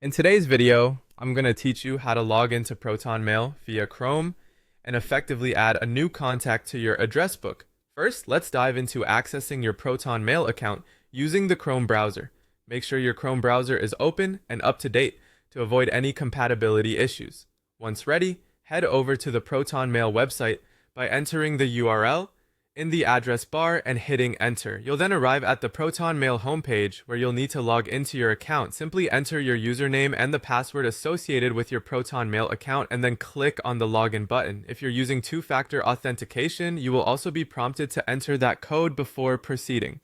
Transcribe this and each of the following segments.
In today's video, I'm going to teach you how to log into Proton Mail via Chrome and effectively add a new contact to your address book. First, let's dive into accessing your Proton Mail account using the Chrome browser. Make sure your Chrome browser is open and up to date to avoid any compatibility issues. Once ready, head over to the Proton Mail website by entering the URL in the address bar and hitting enter. You'll then arrive at the Proton Mail homepage where you'll need to log into your account. Simply enter your username and the password associated with your Proton Mail account and then click on the login button. If you're using two-factor authentication, you will also be prompted to enter that code before proceeding.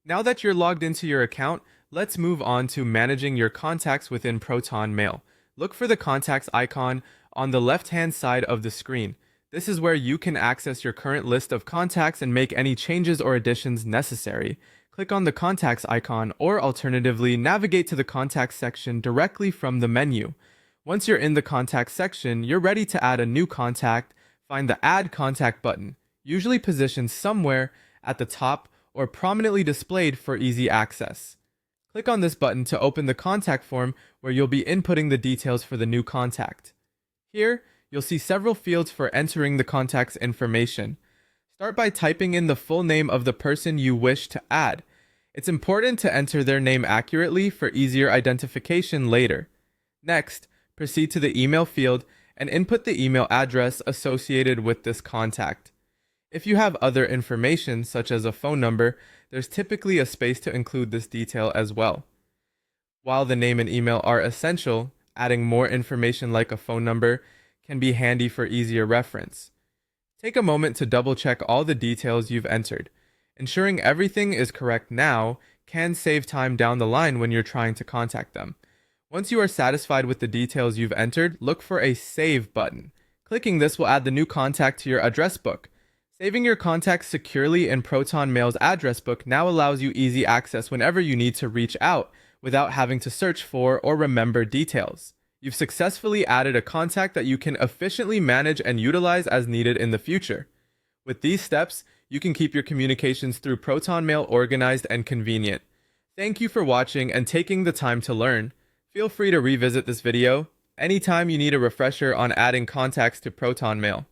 Now that you're logged into your account, let's move on to managing your contacts within Proton Mail. Look for the contacts icon on the left-hand side of the screen. This is where you can access your current list of contacts and make any changes or additions necessary. Click on the contacts icon or alternatively navigate to the contacts section directly from the menu. Once you're in the contacts section, you're ready to add a new contact. Find the Add Contact button, usually positioned somewhere at the top or prominently displayed for easy access. Click on this button to open the contact form where you'll be inputting the details for the new contact. Here, you'll see several fields for entering the contact's information. Start by typing in the full name of the person you wish to add. It's important to enter their name accurately for easier identification later. Next, proceed to the email field and input the email address associated with this contact. If you have other information, such as a phone number, there's typically a space to include this detail as well. While the name and email are essential, adding more information like a phone number can be handy for easier reference. Take a moment to double check all the details you've entered. Ensuring everything is correct now can save time down the line when you're trying to contact them. Once you are satisfied with the details you've entered, look for a Save button. Clicking this will add the new contact to your address book. Saving your contacts securely in Proton Mail's address book now allows you easy access whenever you need to reach out without having to search for or remember details. You've successfully added a contact that you can efficiently manage and utilize as needed in the future. With these steps, you can keep your communications through Proton Mail organized and convenient. Thank you for watching and taking the time to learn. Feel free to revisit this video anytime you need a refresher on adding contacts to Proton Mail.